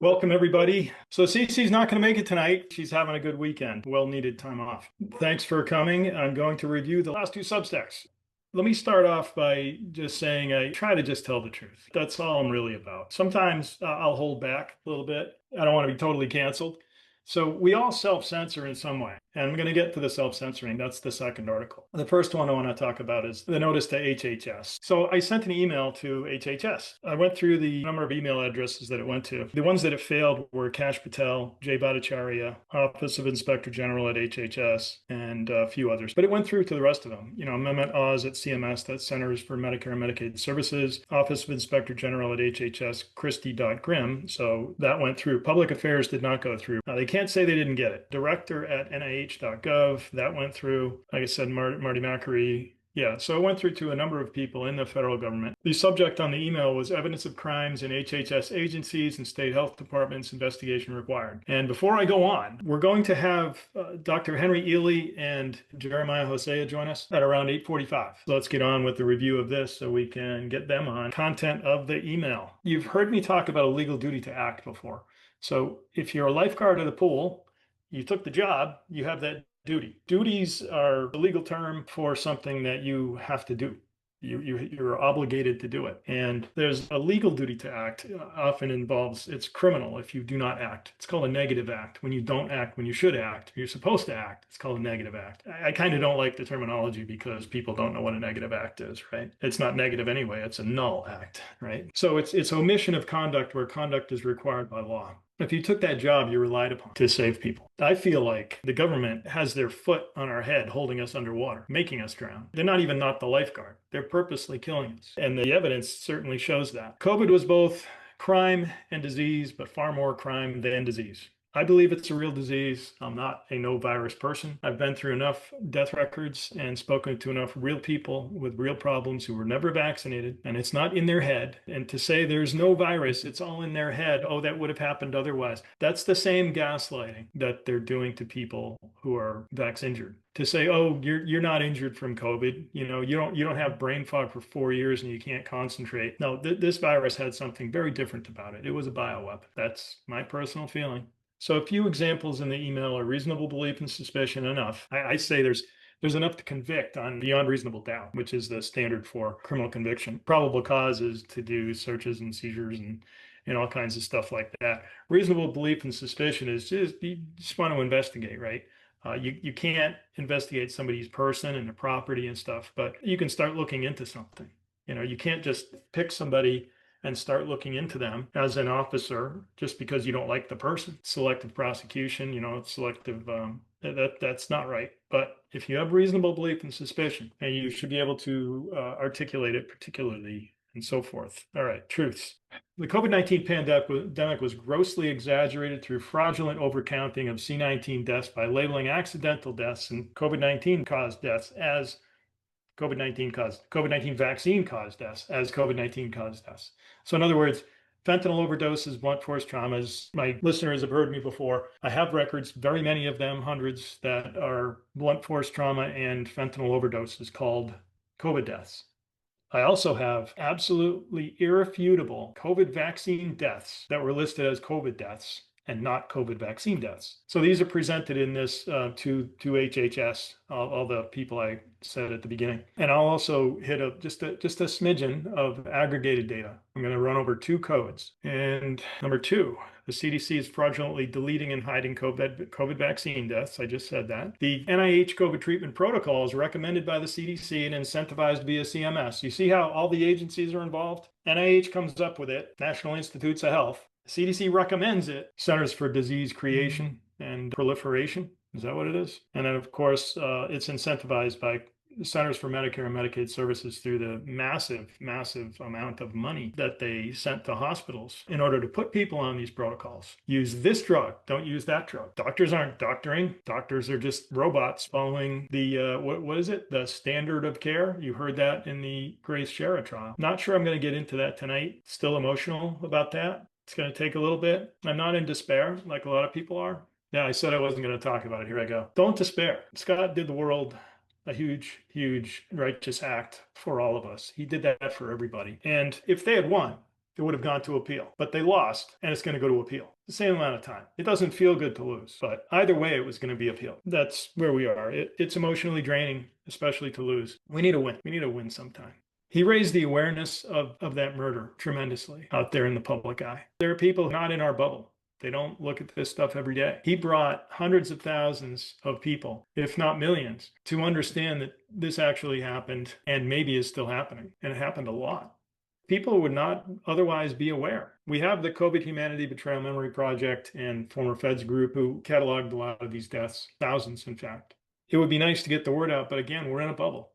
Welcome, everybody. So Cece's not going to make it tonight. She's having a good weekend. Well-needed time off. Thanks for coming. I'm going to review the last two Substacks. Let me start off by just saying I try to just tell the truth. That's all I'm really about. Sometimes I'll hold back a little bit. I don't want to be totally canceled. So we all self-censor in some way. And I'm going to get to the self-censoring. That's the second article. The first one I want to talk about is the notice to HHS. So I sent an email to HHS. I went through the number of email addresses that it went to. The ones that it failed were Kash Patel, Jay Bhattacharya, Office of Inspector General at HHS, and a few others. But it went through to the rest of them. Mehmet Oz at CMS, that's Centers for Medicare and Medicaid Services, Office of Inspector General at HHS, Christy.Grimm. So that went through. Public Affairs did not go through. They can't say they didn't get it. Director at NIH.gov, that went through. Like I said, Marty Macri. Yeah, so it went through to a number of people in the federal government. The subject on the email was evidence of crimes in HHS agencies and state health departments, investigation required. And before I go on, we're going to have Dr. Henry Ealy and Jeremiah Hosea join us at around 8:45. So let's get on with the review of this so we can get them on. Content of the email. You've heard me talk about a legal duty to act before. So if you're a lifeguard at a pool, you took the job, you have that duty. Duties are a legal term for something that you have to do. You're obligated to do it. And there's a legal duty to act, often involves, it's criminal if you do not act. It's called a negative act. When you don't act, when you should act, you're supposed to act. It's called a negative act. I kind of don't like the terminology because people don't know what a negative act is, right? It's not negative anyway. It's a null act, right? So it's omission of conduct where conduct is required by law. If you took that job, you relied upon to save people. I feel like the government has their foot on our head, holding us underwater, making us drown. They're not even not the lifeguard. They're purposely killing us. And the evidence certainly shows that. COVID was both crime and disease, but far more crime than disease. I believe it's a real disease. I'm not a no virus person. I've been through enough death records and spoken to enough real people with real problems who were never vaccinated, and it's not in their head. And to say there's no virus, it's all in their head. Oh, that would have happened otherwise. That's the same gaslighting that they're doing to people who are vax injured. To say, oh, you're not injured from COVID. You don't have brain fog for 4 years and you can't concentrate. No, this virus had something very different about it. It was a bioweapon. That's my personal feeling. So a few examples in the email are reasonable belief and suspicion enough. I say there's enough to convict on beyond reasonable doubt, which is the standard for criminal conviction. Probable cause is to do searches and seizures and all kinds of stuff like that. Reasonable belief and suspicion is just you just want to investigate, right? You can't investigate somebody's person and their property and stuff, but you can start looking into something. You can't just pick somebody and start looking into them as an officer just because you don't like the person. Selective prosecution, selective, that's not right. But if you have reasonable belief and suspicion, and you should be able to articulate it particularly and so forth. All right, truths. The COVID-19 pandemic was grossly exaggerated through fraudulent overcounting of C19 deaths by labeling accidental deaths and COVID-19 caused deaths as COVID-19 vaccine caused deaths as COVID-19 caused deaths. So in other words, fentanyl overdoses, blunt force traumas. My listeners have heard me before. I have records, very many of them, hundreds, that are blunt force trauma and fentanyl overdoses called COVID deaths. I also have absolutely irrefutable COVID vaccine deaths that were listed as COVID deaths and not COVID vaccine deaths. So these are presented in this to HHS, all the people I said at the beginning. And I'll also hit just a smidgen of aggregated data. I'm going to run over two codes. And number two, the CDC is fraudulently deleting and hiding COVID vaccine deaths. I just said that. The NIH COVID treatment protocol is recommended by the CDC and incentivized via CMS. You see how all the agencies are involved? NIH comes up with it, National Institutes of Health. CDC recommends it, Centers for Disease Creation and Proliferation. Is that what it is? And then, of course, it's incentivized by Centers for Medicare and Medicaid Services through the massive, massive amount of money that they sent to hospitals in order to put people on these protocols. Use this drug, don't use that drug. Doctors aren't doctoring. Doctors are just robots following the, what is it? The standard of care. You heard that in the Grace Shara trial. Not sure I'm going to get into that tonight. Still emotional about that. It's going to take a little bit. I'm not in despair like a lot of people are. Yeah, I said I wasn't going to talk about it. Here I go. Don't despair. Scott did the world a huge, huge righteous act for all of us. He did that for everybody. And if they had won, it would have gone to appeal. But they lost, and it's going to go to appeal. The same amount of time. It doesn't feel good to lose, but either way, it was going to be appealed. That's where we are. It's emotionally draining, especially to lose. We need a win. We need a win sometime. He raised the awareness of that murder tremendously out there in the public eye. There are people not in our bubble. They don't look at this stuff every day. He brought hundreds of thousands of people, if not millions, to understand that this actually happened and maybe is still happening. And it happened a lot. People would not otherwise be aware. We have the COVID Humanity Betrayal Memory Project and former Feds group who cataloged a lot of these deaths, thousands in fact. It would be nice to get the word out, but again, we're in a bubble.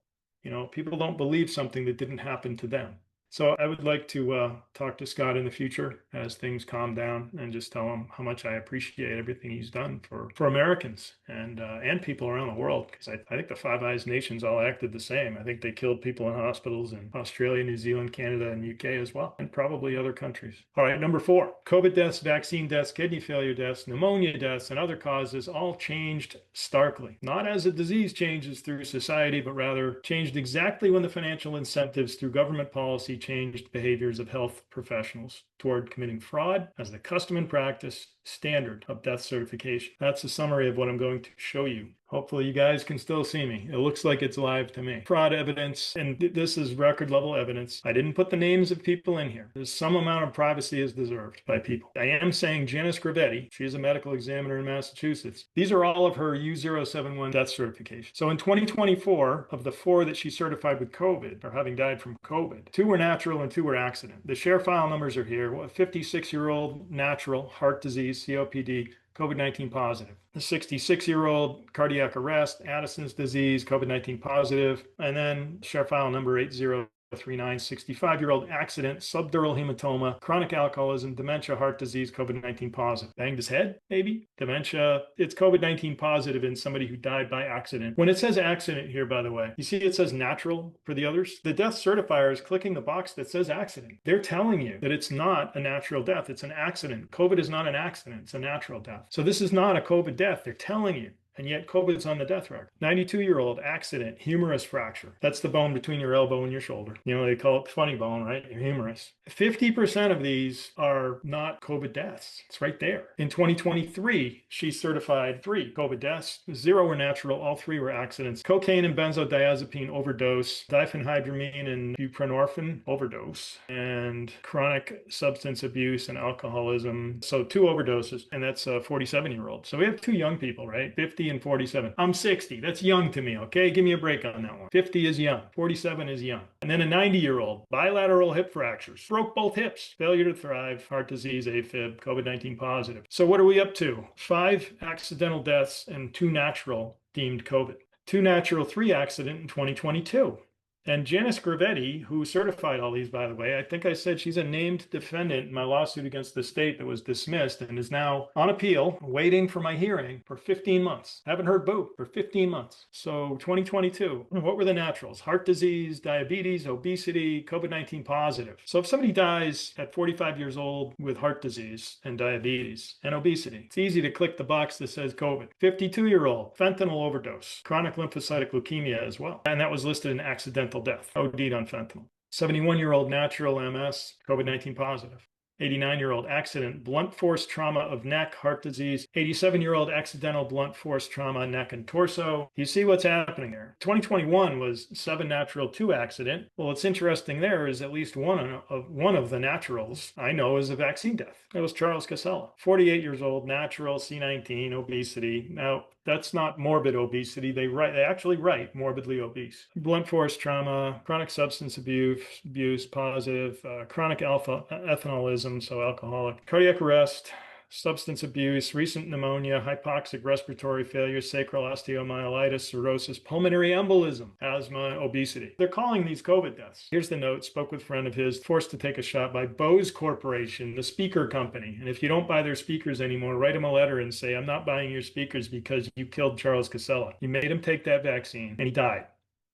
People don't believe something that didn't happen to them. So I would like to talk to Scott in the future as things calm down and just tell him how much I appreciate everything he's done for Americans and people around the world. Because I think the Five Eyes nations all acted the same. I think they killed people in hospitals in Australia, New Zealand, Canada, and UK as well, and probably other countries. All right, number 4, COVID deaths, vaccine deaths, kidney failure deaths, pneumonia deaths, and other causes all changed starkly. Not as a disease changes through society, but rather changed exactly when the financial incentives through government policy changed behaviors of health professionals toward committing fraud as the custom and practice standard of death certification. That's a summary of what I'm going to show you. Hopefully you guys can still see me. It looks like it's live to me. Fraud evidence, and this is record level evidence. I didn't put the names of people in here. There's some amount of privacy is deserved by people. I am saying Janice Gravetti, she's a medical examiner in Massachusetts. These are all of her U071 death certifications. So in 2024, of the 4 that she certified with COVID, or having died from COVID, 2 were natural and 2 were accident. The share file numbers are here. A 56-year-old natural heart disease, COPD, COVID-19 positive. A 66-year-old cardiac arrest, Addison's disease, COVID-19 positive, and then share file number 8039, 65-year-old accident, subdural hematoma, chronic alcoholism, dementia, heart disease, COVID-19 positive. Banged his head, maybe? Dementia. It's COVID-19 positive in somebody who died by accident. When it says accident here, by the way, you see it says natural for the others? The death certifier is clicking the box that says accident. They're telling you that it's not a natural death. It's an accident. COVID is not an accident. It's a natural death. So this is not a COVID death. They're telling you. And yet COVID's on the death record. 92-year-old accident, humerus fracture. That's the bone between your elbow and your shoulder. They call it the funny bone, right? Your humerus. 50% of these are not COVID deaths. It's right there. In 2023, she certified 3 COVID deaths. 0 were natural. All 3 were accidents. Cocaine and benzodiazepine overdose, diphenhydramine and buprenorphine overdose, and chronic substance abuse and alcoholism. So 2 overdoses, and that's a 47-year-old. So we have 2 young people, right? 50 and 47. I'm 60. That's young to me, okay? Give me a break on that one. 50 is young. 47 is young. And then a 90-year-old, bilateral hip fractures, broke both hips, failure to thrive, heart disease, AFib, COVID-19 positive. So what are we up to? 5 accidental deaths and 2 natural deemed COVID. 2 natural, 3 accident in 2022. And Janice Gravetti, who certified all these, by the way, I think I said she's a named defendant in my lawsuit against the state that was dismissed and is now on appeal, waiting for my hearing for 15 months. Haven't heard boo for 15 months. So 2022, what were the naturals? Heart disease, diabetes, obesity, COVID-19 positive. So if somebody dies at 45 years old with heart disease and diabetes and obesity, it's easy to click the box that says COVID. 52-year-old, fentanyl overdose, chronic lymphocytic leukemia as well. And that was listed in accidental death, OD'd on fentanyl. 71-year-old natural MS, COVID-19 positive. 89-year-old accident, blunt force trauma of neck, heart disease. 87-year-old accidental blunt force trauma, neck and torso. You see what's happening there. 2021 was 7 natural, 2 accident. Well, what's interesting there is at least one of the naturals I know is a vaccine death. It was Charles Casella. 48 years old, natural, C19, obesity. Now, that's not morbid obesity. They actually write morbidly obese. Blunt force trauma, chronic substance abuse positive, chronic alpha ethanolism, so alcoholic, cardiac arrest, substance abuse, recent pneumonia, hypoxic respiratory failure, sacral osteomyelitis, cirrhosis, pulmonary embolism, asthma, obesity. They're calling these COVID deaths. Here's the note. Spoke with a friend of his, forced to take a shot by Bose Corporation, the speaker company. And if you don't buy their speakers anymore, write them a letter and say, I'm not buying your speakers because you killed Charles Casella. You made him take that vaccine and he died.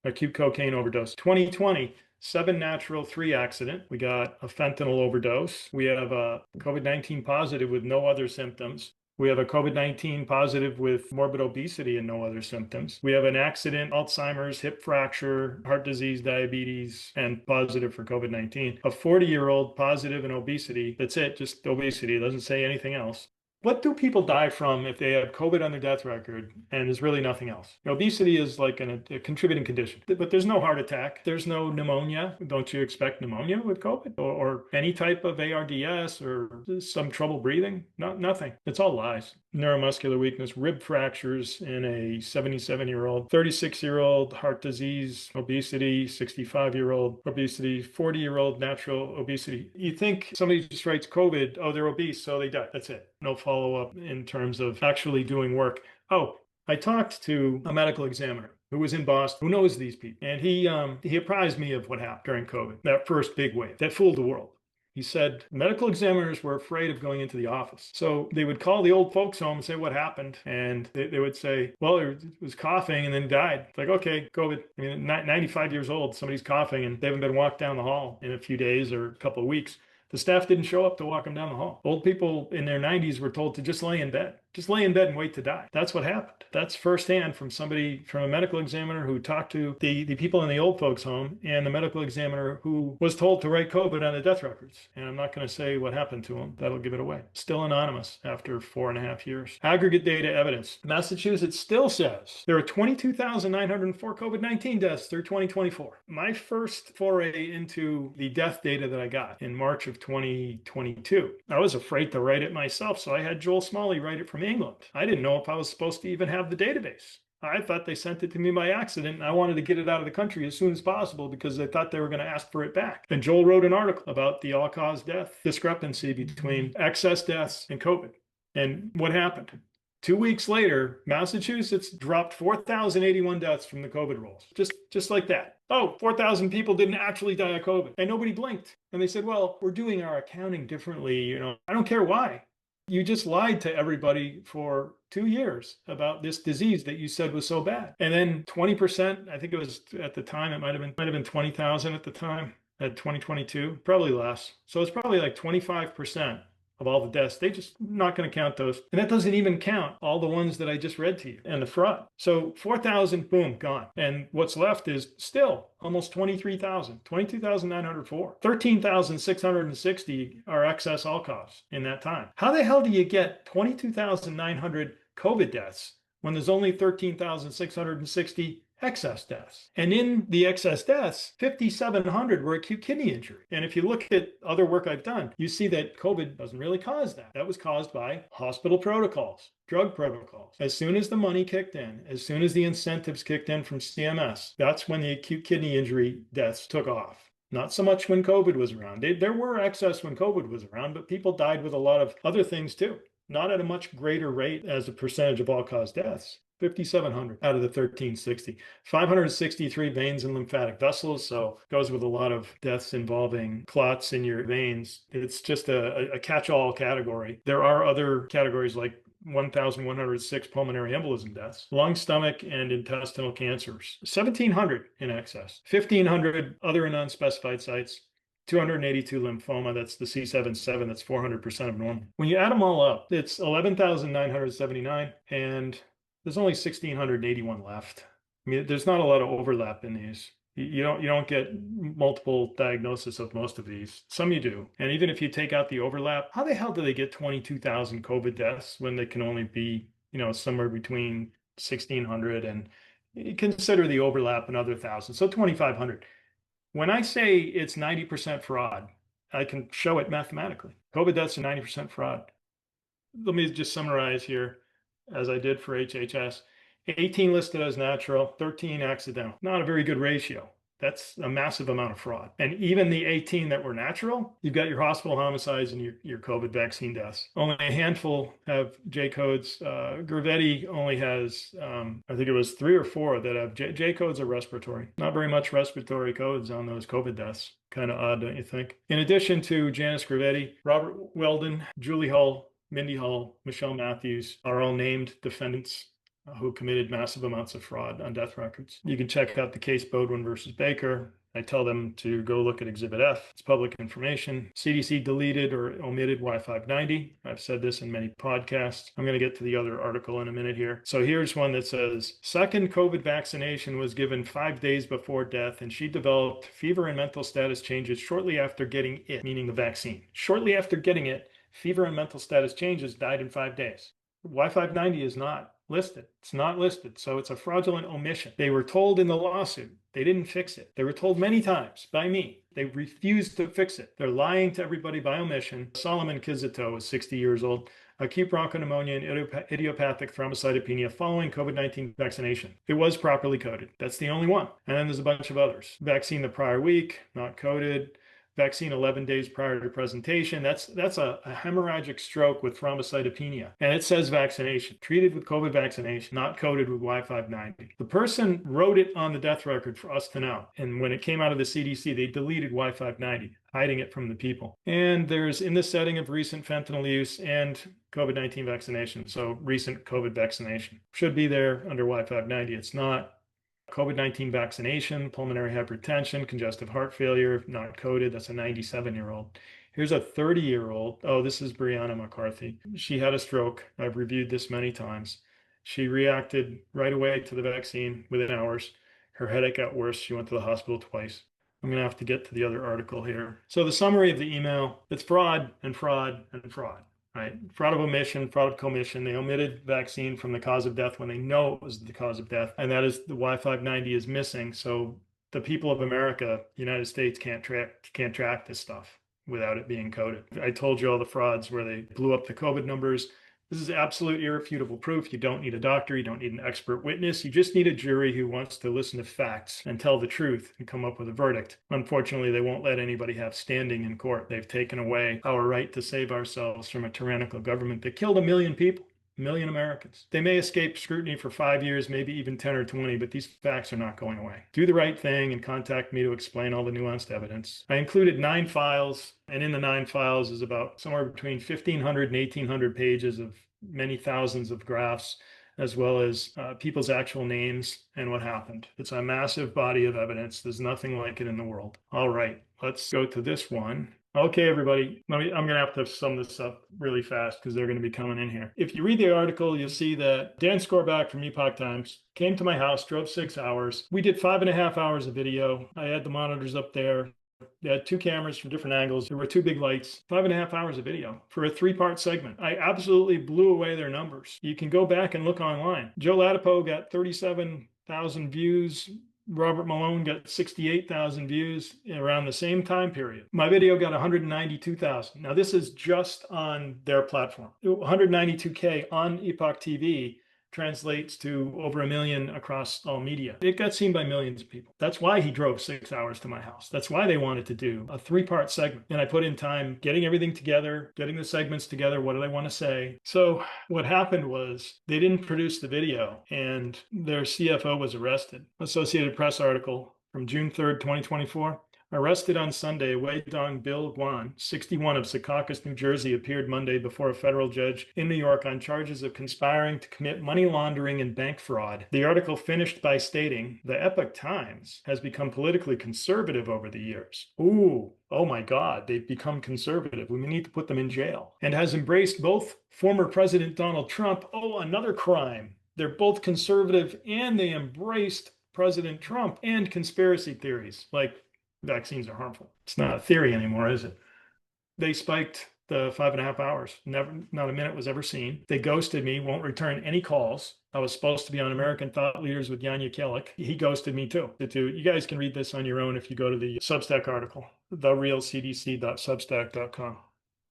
Acute cocaine overdose. 2020. 7 natural, 3 accident. We got a fentanyl overdose. We have a COVID-19 positive with no other symptoms. We have a COVID-19 positive with morbid obesity and no other symptoms. We have an accident, Alzheimer's, hip fracture, heart disease, diabetes, and positive for COVID-19. A 40-year-old positive in obesity. That's it, just obesity. It doesn't say anything else. What do people die from if they have COVID on their death record and there's really nothing else? Obesity is like a contributing condition, but there's no heart attack. There's no pneumonia. Don't you expect pneumonia with COVID or any type of ARDS or some trouble breathing? No, nothing. It's all lies. Neuromuscular weakness, rib fractures in a 77-year-old, 36-year-old, heart disease, obesity, 65-year-old, obesity, 40-year-old, natural obesity. You think somebody just writes COVID, oh, they're obese, so they die. That's it. No follow-up in terms of actually doing work. Oh, I talked to a medical examiner who was in Boston, who knows these people. And he apprised me of what happened during COVID, that first big wave that fooled the world. He said medical examiners were afraid of going into the office. So they would call the old folks home and say, what happened? And they would say, well, it was coughing and then died. It's like, okay, COVID. I mean, 95 years old, somebody's coughing and they haven't been walked down the hall in a few days or a couple of weeks. The staff didn't show up to walk them down the hall. Old people in their 90s were told to just lay in bed. Just lay in bed and wait to die. That's what happened. That's firsthand from somebody, from a medical examiner who talked to the people in the old folks home and the medical examiner who was told to write COVID on the death records. And I'm not going to say what happened to him. That'll give it away. Still anonymous after 4.5 years. Aggregate data evidence. Massachusetts still says there are 22,904 COVID-19 deaths through 2024. My first foray into the death data that I got in March of 2022, I was afraid to write it myself, so I had Joel Smalley write it from England. I didn't know if I was supposed to even have the database. I thought they sent it to me by accident, and I wanted to get it out of the country as soon as possible because they thought they were going to ask for it back. And Joel wrote an article about the all-cause death discrepancy between excess deaths and COVID. And what happened? 2 weeks later, Massachusetts dropped 4,081 deaths from the COVID rolls. Just like that. Oh, 4,000 people didn't actually die of COVID. And nobody blinked. And they said, well, we're doing our accounting differently. I don't care why. You just lied to everybody for 2 years about this disease that you said was so bad. And then 20%, I think it was at the time, it might have been 20,000 at the time, at 2022, probably less. So it's probably like 25% of all the deaths. They just not going to count those. And that doesn't even count all the ones that I just read to you and the fraud. So 4,000, boom, gone. And what's left is still almost 23,000, 22,904. 13,660 are excess all cause in that time. How the hell do you get 22,900 COVID deaths when there's only 13,660 excess deaths? And in the excess deaths, 5,700 were acute kidney injury. And if you look at other work I've done, you see that COVID doesn't really cause that. That was caused by hospital protocols, drug protocols. As soon as the money kicked in, as soon as the incentives kicked in from CMS, that's when the acute kidney injury deaths took off. Not so much when COVID was around. There were excess when COVID was around, but people died with a lot of other things too. Not at a much greater rate as a percentage of all-cause deaths. 5,700 out of the 1,360. 563 veins and lymphatic vessels, so goes with a lot of deaths involving clots in your veins. It's just a catch-all category. There are other categories like 1,106 pulmonary embolism deaths, lung, stomach, and intestinal cancers. 1,700 in excess. 1,500 other and unspecified sites. 282 lymphoma, that's the C7-7, that's 400% of normal. When you add them all up, it's 11,979, and there's only 1,681 left. I mean, there's not a lot of overlap in these. You don't get multiple diagnosis of most of these. Some you do. And even if you take out the overlap, how the hell do they get 22,000 COVID deaths when they can only be, somewhere between 1,600 and consider the overlap another 1,000, so 2,500. When I say it's 90% fraud, I can show it mathematically. COVID deaths are 90% fraud. Let me just summarize here, as I did for HHS. 18 listed as natural, 13 accidental. Not a very good ratio. That's a massive amount of fraud. And even the 18 that were natural, you've got your hospital homicides and your COVID vaccine deaths. Only a handful have J codes. Gravetti only has, I think it was 3 or 4 that have J codes are respiratory. Not very much respiratory codes on those COVID deaths. Kind of odd, don't you think? In addition to Janice Gravetti, Robert Weldon, Julie Hull, Mindy Hull, Michelle Matthews are all named defendants who committed massive amounts of fraud on death records. You can check out the case Bodwin versus Baker. I tell them to go look at Exhibit F. It's public information. CDC deleted or omitted Y590. I've said this in many podcasts. I'm going to get to the other article in a minute here. So here's one that says, second COVID vaccination was given 5 days before death, and she developed fever and mental status changes shortly after getting it, meaning the vaccine. Shortly after getting it, fever and mental status changes, died in 5 days. Y590 is not listed. It's not listed. So it's a fraudulent omission. They were told in the lawsuit. They didn't fix it. They were told many times by me. They refused to fix it. They're lying to everybody by omission. Solomon Kizito is 60 years old. Acute bronchopneumonia and idiopathic thrombocytopenia following COVID-19 vaccination. It was properly coded. That's the only one. And then there's a bunch of others. Vaccine the prior week, not coded. Vaccine 11 days prior to presentation. That's a hemorrhagic stroke with thrombocytopenia. And it says vaccination, treated with COVID vaccination, not coded with Y590. The person wrote it on the death record for us to know. And when it came out of the CDC, they deleted Y590, hiding it from the people. And there's in the setting of recent fentanyl use and COVID-19 vaccination. So recent COVID vaccination should be there under Y590. It's not. COVID-19 vaccination, pulmonary hypertension, congestive heart failure, not coded. That's a 97-year-old. Here's a 30-year-old. Oh, this is Brianna McCarthy. She had a stroke. I've reviewed this many times. She reacted right away to the vaccine within hours. Her headache got worse. She went to the hospital twice. I'm going to have to get to the other article here. So the summary of the email, it's fraud and fraud and fraud. Right? Fraud of omission, fraud of commission. They omitted vaccine from the cause of death when they know it was the cause of death. And that is the Y590 is missing. So the people of America, United States, can't track this stuff without it being coded. I told you all the frauds where they blew up the COVID numbers. This is absolute irrefutable proof. You don't need a doctor. You don't need an expert witness. You just need a jury who wants to listen to facts and tell the truth and come up with a verdict. Unfortunately, they won't let anybody have standing in court. They've taken away our right to save ourselves from a tyrannical government that killed 1 million people. 1 million Americans. They may escape scrutiny for 5 years, maybe even 10 or 20, but these facts are not going away. Do the right thing and contact me to explain all the nuanced evidence. I included 9 files, and in the 9 files is about somewhere between 1,500 and 1,800 pages of many thousands of graphs, as well as people's actual names and what happened. It's a massive body of evidence. There's nothing like it in the world. All right, let's go to this one. Okay, everybody, I'm going to have to sum this up really fast because they're going to be coming in here. If you read the article, you'll see that Dan Skorback from Epoch Times came to my house, drove 6 hours. We did 5.5 hours of video. I had the monitors up there. They had 2 cameras from different angles. There were 2 big lights, 5.5 hours of video for a 3-part segment. I absolutely blew away their numbers. You can go back and look online. Joe Latipo got 37,000 views. Robert Malone got 68,000 views around the same time period. My video got 192,000. Now, this is just on their platform. 192K on Epoch TV translates to over 1 million across all media. It got seen by millions of people. That's why he drove 6 hours to my house. That's why they wanted to do a 3-part segment. And I put in time getting everything together, getting the segments together. What do they want to say? So what happened was they didn't produce the video and their CFO was arrested. Associated Press article from June 3rd, 2024. Arrested on Sunday, Wei Dong Bill Guan, 61 of Secaucus, New Jersey, appeared Monday before a federal judge in New York on charges of conspiring to commit money laundering and bank fraud. The article finished by stating, the Epoch Times has become politically conservative over the years. Ooh, oh my God, they've become conservative. We need to put them in jail. And has embraced both former President Donald Trump. Oh, another crime. They're both conservative and they embraced President Trump and conspiracy theories like vaccines are harmful. It's not a theory anymore, is it? They spiked the 5.5 hours. Not a minute was ever seen. They ghosted me, won't return any calls. I was supposed to be on American Thought Leaders with Yanya Kellick. He ghosted me too. You guys can read this on your own if you go to the Substack article, therealcdc.substack.com.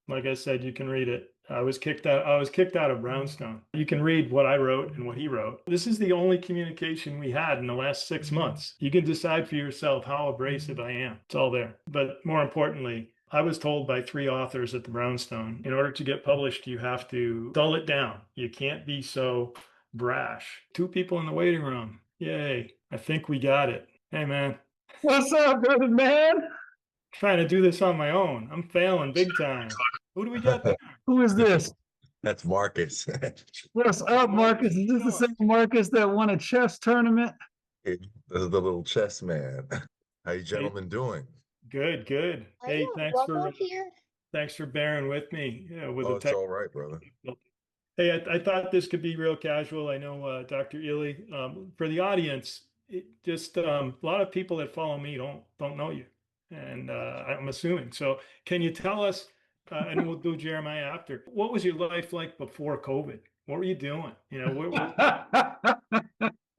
Like I said, you can read it. I was kicked out of Brownstone. You can read what I wrote and what he wrote. This is the only communication we had in the last 6 months. You can decide for yourself how abrasive I am. It's all there. But more importantly, I was told by 3 authors at the Brownstone, in order to get published, you have to dull it down. You can't be so brash. 2 people in the waiting room. Yay. I think we got it. Hey, man. What's up, good man? Trying to do this on my own. I'm failing big time. Who do we got there? Who is this? That's Marcus. What's up, Marcus? Is this the same Marcus that won a chess tournament? This is the little chess man. How you Hey, gentlemen doing? good, good. Are Hey, you a rubber here? thanks for bearing with me with Oh, the it's tech. all right, brother. Hey, I thought this could be real casual. I know Dr. Ealy. For the audience, a lot of people that follow me don't know you, and I'm assuming. So, can you tell us? And we'll do Jeremiah after. What was your life like before COVID? What were you doing?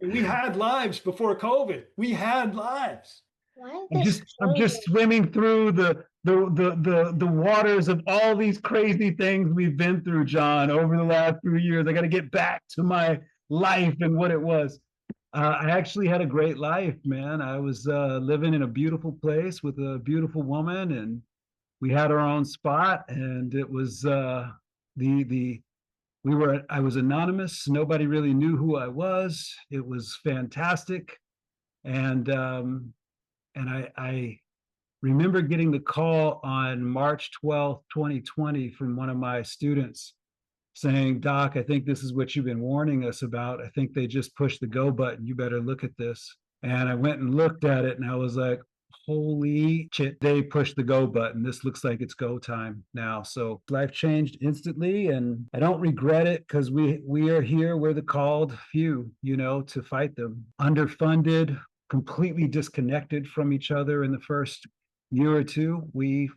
We had lives before COVID. We had lives. Why is I'm this just changing? swimming through the waters of all these crazy things we've been through, John, over the last few years. I got to get back to my life and what it was. I actually had a great life, man. I was living in a beautiful place with a beautiful woman, and we had our own spot, and it was the we were I was anonymous. Nobody really knew who I was. It was fantastic, and I remember getting the call on March 12th, 2020, from one of my students saying, Doc, I think this is what you've been warning us about. I think they just pushed the go button. You better look at this. And I went and looked at it, and I was like, holy shit, they pushed the go button. This looks like it's go time now. So life changed instantly, and I don't regret it because we are here. We're the called few, to fight them. Underfunded, completely disconnected from each other in the first year or two. We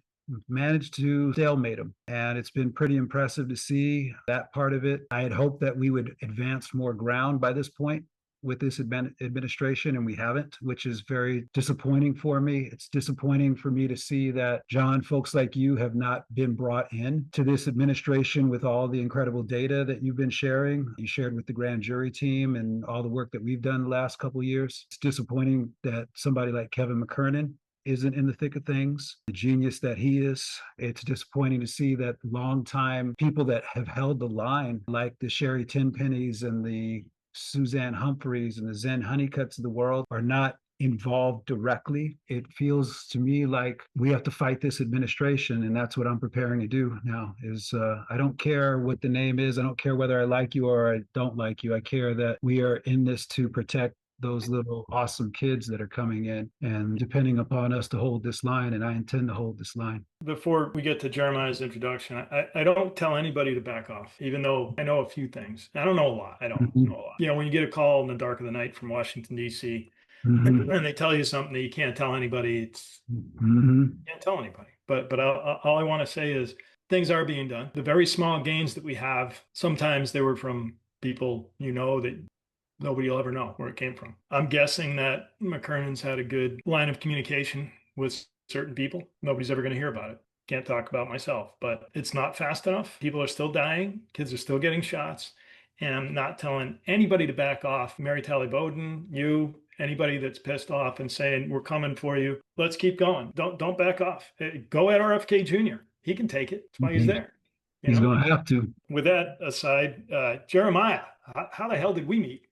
managed to stalemate them. And it's been pretty impressive to see that part of it. I had hoped that we would advance more ground by this point with this administration, and we haven't, which is very disappointing for me. It's disappointing for me to see that, John, folks like you have not been brought in to this administration with all the incredible data that you've been sharing. You shared with the grand jury team and all the work that we've done the last couple of years. It's disappointing that somebody like Kevin McKernan isn't in the thick of things, the genius that he is. It's disappointing to see that longtime people that have held the line, like the Sherry Tenpennies and the Suzanne Humphreys and the Zen Honeycuts of the world, are not involved directly. It feels to me like we have to fight this administration, and that's what I'm preparing to do now. I don't care what the name is. I don't care whether I like you or I don't like you. I care that we are in this to protect those little awesome kids that are coming in, and depending upon us to hold this line, and I intend to hold this line. Before we get to Jeremiah's introduction, I don't tell anybody to back off, even though I know a few things. I don't know a lot. I don't know a lot. When you get a call in the dark of the night from Washington, D.C., and they tell you something that you can't tell anybody, you can't tell anybody. But all I want to say is things are being done. The very small gains that we have, sometimes they were from people that nobody will ever know where it came from. I'm guessing that McKernan's had a good line of communication with certain people. Nobody's ever going to hear about it. Can't talk about myself, but it's not fast enough. People are still dying. Kids are still getting shots. And I'm not telling anybody to back off. Mary Talley Bowden, you, anybody that's pissed off and saying, we're coming for you. Let's keep going. Don't back off. Go at RFK Jr. He can take it. That's why he's there. He's going to have to. With that aside, Jeremiah, how the hell did we meet?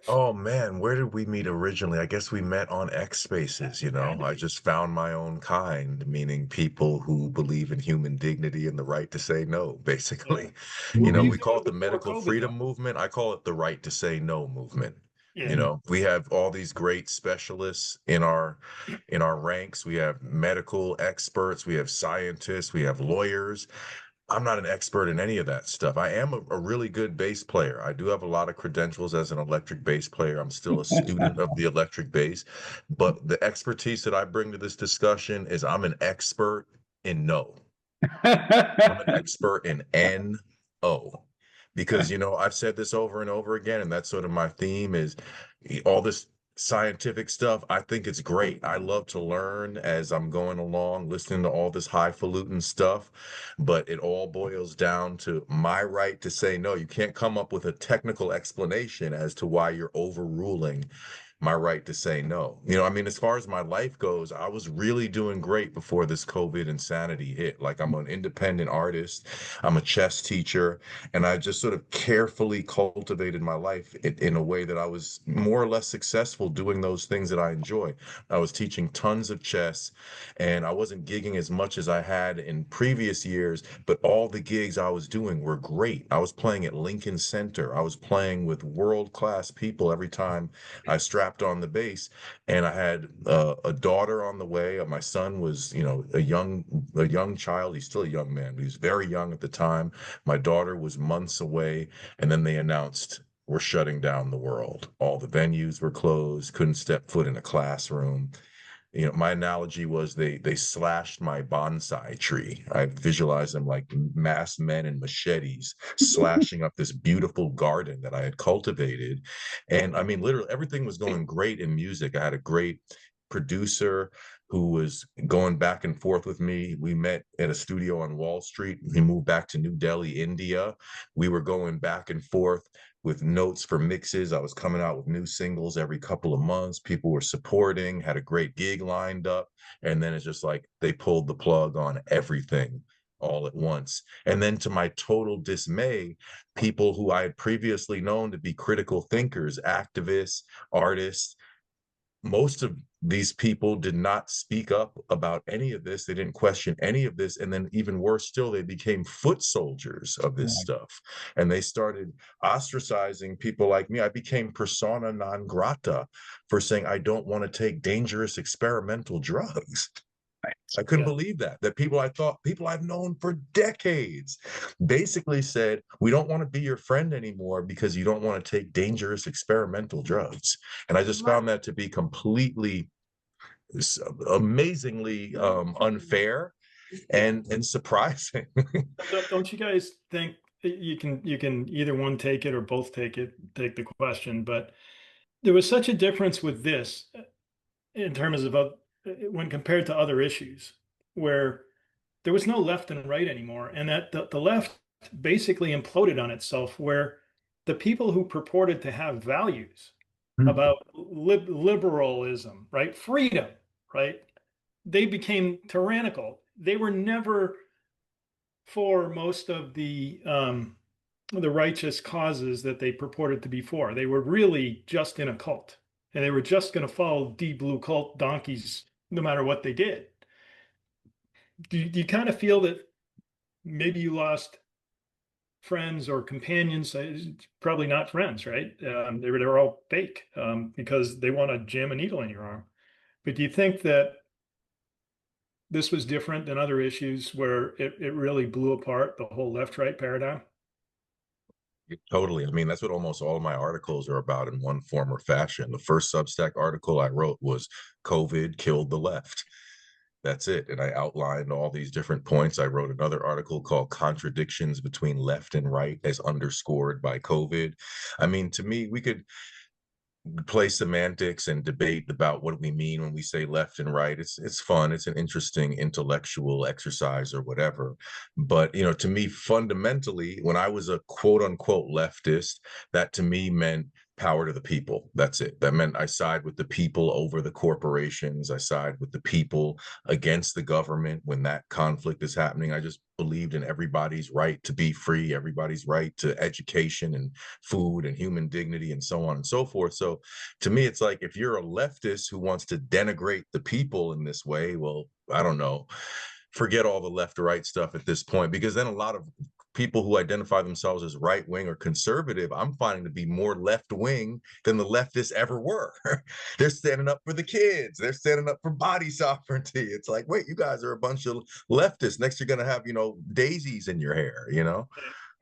Oh man, where did we meet originally? I guess we met on X Spaces, I just found my own kind, meaning people who believe in human dignity and the right to say no, basically. Yeah. What were you We call doing it the before medical COVID, freedom though? movement. I call it the right to say no movement. Yeah. We have all these great specialists in our ranks. We have medical experts, we have scientists, we have lawyers. I'm not an expert in any of that stuff. I am a really good bass player. I do have a lot of credentials as an electric bass player. I'm still a student of the electric bass. But the expertise that I bring to this discussion is I'm an expert in no. I'm an expert in NO. Because, I've said this over and over again, and that's sort of my theme is all this scientific stuff. I think it's great. I love to learn as I'm going along, listening to all this highfalutin stuff, but it all boils down to my right to say no. You can't come up with a technical explanation as to why you're overruling my right to say no. As far as my life goes, I was really doing great before this COVID insanity hit. Like, I'm an independent artist, I'm a chess teacher, and I just sort of carefully cultivated my life in a way that I was more or less successful doing those things that I enjoy. I was teaching tons of chess, and I wasn't gigging as much as I had in previous years, but all the gigs I was doing were great. I was playing at Lincoln Center. I was playing with world-class people every time I strapped tapped on the bass, and I had a daughter on the way. My son was, a young child. He's still a young man. He was very young at the time. My daughter was months away, and then they announced, we're shutting down the world. All the venues were closed, couldn't step foot in a classroom. My analogy was they slashed my bonsai tree. I visualized them like masked men and machetes slashing up this beautiful garden that I had cultivated. And I mean, literally everything was going great in music. I had a great producer who was going back and forth with me. We met at a studio on Wall Street. He moved back to New Delhi, India. We were going back and forth with notes for mixes. I was coming out with new singles every couple of months. People were supporting, had a great gig lined up. And then it's just like they pulled the plug on everything all at once. And then to my total dismay, people who I had previously known to be critical thinkers, activists, artists, most of these people did not speak up about any of this. They didn't question any of this. And then even worse still, they became foot soldiers of this stuff. And they started ostracizing people like me. I became persona non grata for saying, I don't want to take dangerous experimental drugs. I couldn't believe that people I've known for decades basically said, we don't want to be your friend anymore because you don't want to take dangerous experimental drugs. And I just found that to be completely, amazingly unfair and surprising. Don't you guys think you can either one take it or both take the question? But there was such a difference with this in terms of when compared to other issues, where there was no left and right anymore, and that the left basically imploded on itself, where the people who purported to have values about liberalism, right, freedom, right, they became tyrannical. They were never for most of the righteous causes that they purported to be for. They were really just in a cult, and they were just going to follow deep blue cult donkeys no matter what they did. Do you kind of feel that maybe you lost friends or companions? Probably not friends, right? They were all fake because they want to jam a needle in your arm. But do you think that this was different than other issues where it really blew apart the whole left-right paradigm? Totally. I mean, that's what almost all of my articles are about in one form or fashion. The first Substack article I wrote was COVID killed the left. That's it. And I outlined all these different points. I wrote another article called Contradictions Between Left and Right as Underscored by COVID. I mean, to me, we could play semantics and debate about what we mean when we say left and right. It's fun. It's an interesting intellectual exercise or whatever. But to me, fundamentally, when I was a quote unquote leftist, that to me meant power to the people. That's it. That meant I side with the people over the corporations. I side with the people against the government when that conflict is happening. I just believed in everybody's right to be free, everybody's right to education and food and human dignity and so on and so forth. So to me, it's like, if you're a leftist who wants to denigrate the people in this way, well, I don't know, forget all the left right stuff at this point, because then a lot of people who identify themselves as right wing or conservative, I'm finding to be more left wing than the leftists ever were. They're standing up for the kids. They're standing up for body sovereignty. It's like, wait, you guys are a bunch of leftists. Next, you're going to have, daisies in your hair,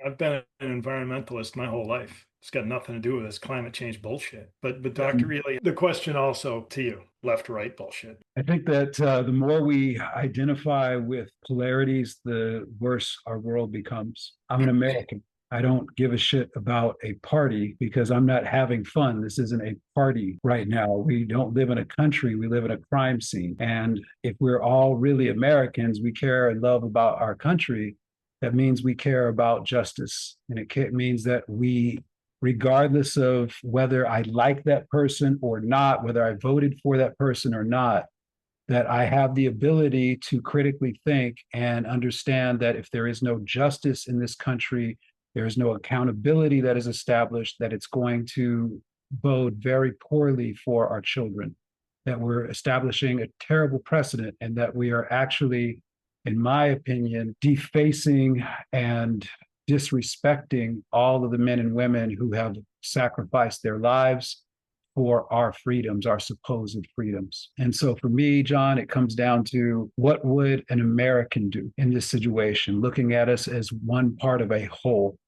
I've been an environmentalist my whole life. It's got nothing to do with this climate change bullshit. But Dr. Ealy, the question also to you, left, right bullshit. I think that the more we identify with polarities, the worse our world becomes. I'm an American. I don't give a shit about a party because I'm not having fun. This isn't a party right now. We don't live in a country. We live in a crime scene. And if we're all really Americans, we care and love about our country. That means we care about justice. And it means that we, regardless of whether I like that person or not, whether I voted for that person or not, that I have the ability to critically think and understand that if there is no justice in this country, there is no accountability that is established, that it's going to bode very poorly for our children, that we're establishing a terrible precedent, and that we are actually, in my opinion, defacing and disrespecting all of the men and women who have sacrificed their lives for our freedoms, our supposed freedoms. And so for me, John, it comes down to what would an American do in this situation, looking at us as one part of a whole.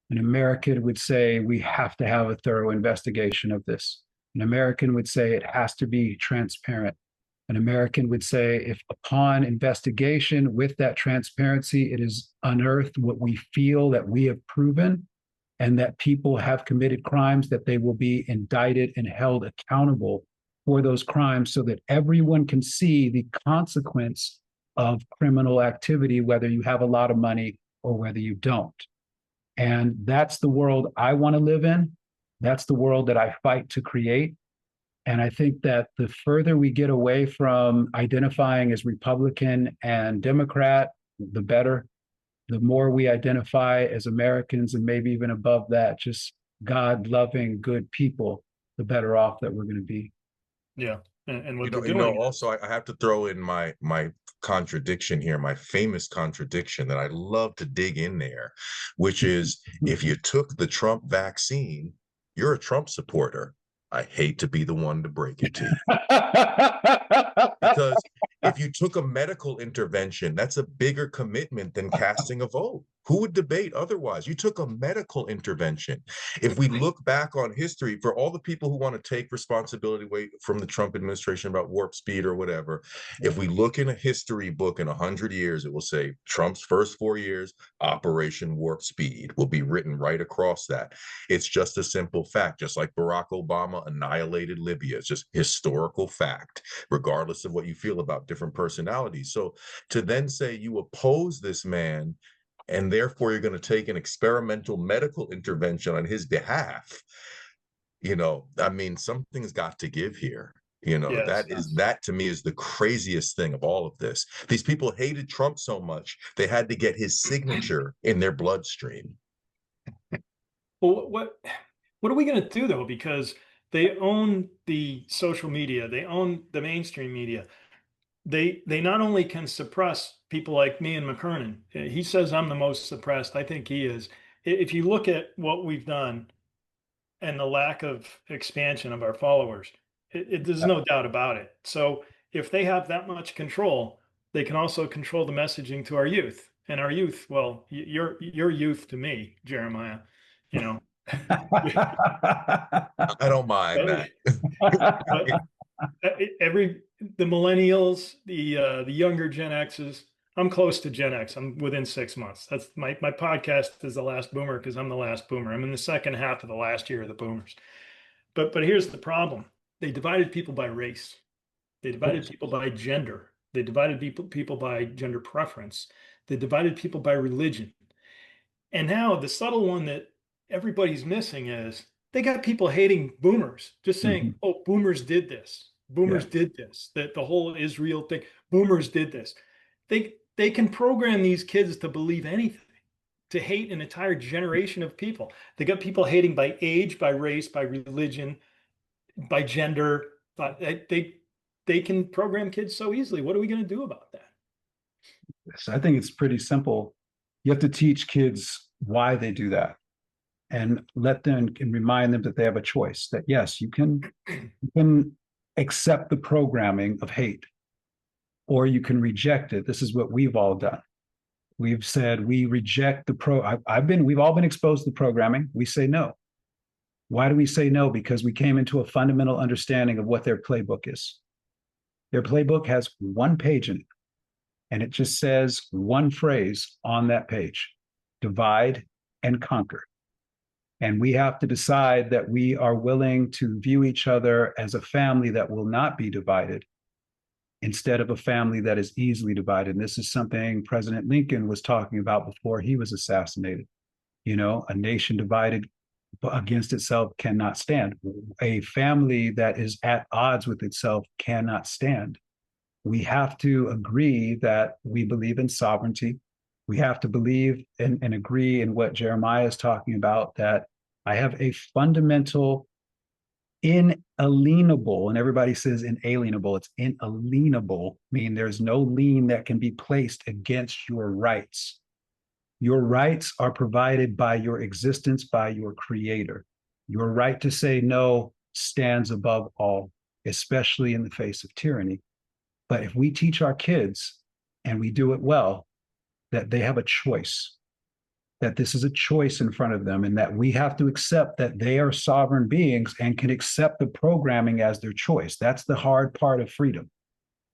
An American would say we have to have a thorough investigation of this. An American would say it has to be transparent. An American would say if upon investigation with that transparency, it is unearthed what we feel that we have proven and that people have committed crimes, that they will be indicted and held accountable for those crimes so that everyone can see the consequence of criminal activity, whether you have a lot of money or whether you don't. And that's the world I want to live in. That's the world that I fight to create. And I think that the further we get away from identifying as Republican and Democrat, the better. The more we identify as Americans, and maybe even above that, just God-loving, good people, the better off that we're going to be. Yeah. And what they're doing. Also, I have to throw in my contradiction here, my famous contradiction that I love to dig in there, which is if you took the Trump vaccine, you're a Trump supporter. I hate to be the one to break it to you. Because if you took a medical intervention, that's a bigger commitment than casting a vote. Who would debate otherwise? You took a medical intervention. If we look back on history, for all the people who want to take responsibility away from the Trump administration about warp speed or whatever, if we look in a history book in 100 years, it will say Trump's first 4 years, Operation Warp Speed will be written right across that. It's just a simple fact, just like Barack Obama annihilated Libya. It's just historical fact, regardless of what you feel about different personalities. So to then say you oppose this man and therefore you're going to take an experimental medical intervention on his behalf, I mean, something's got to give here. Yes. That to me is the craziest thing of all of this. These people hated Trump so much, they had to get his signature in their bloodstream. Well, what are we going to do, though? Because they own the social media, they own the mainstream media. They not only can suppress people like me and McKernan. He says I'm the most suppressed. I think he is. If you look at what we've done and the lack of expansion of our followers, there's no doubt about it. So if they have that much control, they can also control the messaging to our youth. And our youth, well, your youth to me, Jeremiah, I don't mind that. The millennials, the younger Gen X's. I'm close to Gen X. I'm within 6 months. That's my podcast is the last boomer because I'm the last boomer. I'm in the second half of the last year of the boomers. But here's the problem. They divided people by race. They divided people by gender. They divided people by gender preference. They divided people by religion. And now the subtle one that everybody's missing is they got people hating boomers, just saying, oh, boomers did this. Boomers did this. That the whole Israel thing, boomers did this. They can program these kids to believe anything, to hate an entire generation of people. They got people hating by age, by race, by religion, by gender. But they can program kids so easily. What are we going to do about that? So I think it's pretty simple. You have to teach kids why they do that and let them and remind them that they have a choice, that yes, you can accept the programming of hate or you can reject it. This is what we've all done. We've said we reject we've all been exposed to the programming. We say no. Why do we say no? Because we came into a fundamental understanding of what their playbook is. Their playbook has one page in it, and it just says one phrase on that page: divide and conquer. And we have to decide that we are willing to view each other as a family that will not be divided instead of a family that is easily divided. And this is something President Lincoln was talking about before he was assassinated. A nation divided against itself cannot stand. A family that is at odds with itself cannot stand. We have to agree that we believe in sovereignty. We have to believe and agree in what Jeremiah is talking about, that I have a fundamental, inalienable, and everybody says inalienable, it's inalienable, meaning there's no lien that can be placed against your rights. Your rights are provided by your existence, by your creator. Your right to say no stands above all, especially in the face of tyranny. But if we teach our kids, and we do it well, that they have a choice, that this is a choice in front of them, and that we have to accept that they are sovereign beings and can accept the programming as their choice. That's the hard part of freedom.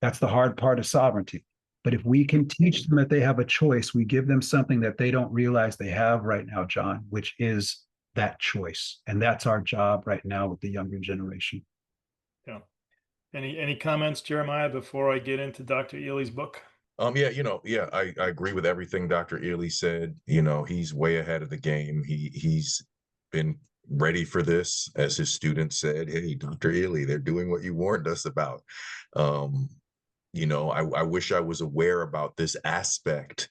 That's the hard part of sovereignty. But if we can teach them that they have a choice, we give them something that they don't realize they have right now, John, which is that choice. And that's our job right now with the younger generation. Yeah. Any comments, Jeremiah, before I get into Dr. Ealy's book? Yeah, I agree with everything Dr. Ealy said. He's way ahead of the game. He's been ready for this, as his students said. Hey, Dr. Ealy, they're doing what you warned us about. I wish I was aware about this aspect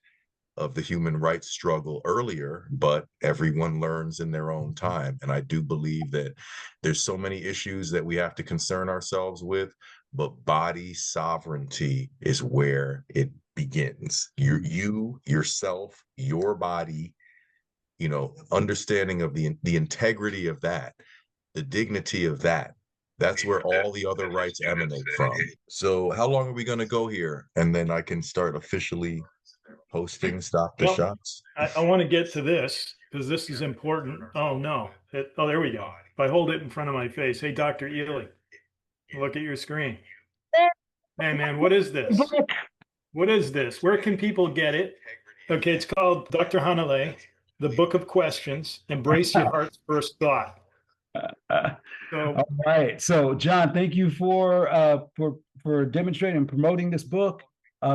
of the human rights struggle earlier, but everyone learns in their own time. And I do believe that there's so many issues that we have to concern ourselves with, but body sovereignty is where it begins. You, yourself, your body, understanding of the integrity of that, the dignity of that. That's where all the other rights emanate from. So how long are we going to go here? And then I can start officially hosting Stop the Shots. I want to get to this because this is important. Oh, no. There we go. If I hold it in front of my face. Hey, Dr. Ealy, look at your screen. Hey, man, what is this? What is this? Where can people get it? Okay, it's called Dr. Henele, The Book of Questions. Embrace Your Heart's First Thought. All right. So, John, thank you for demonstrating and promoting this book.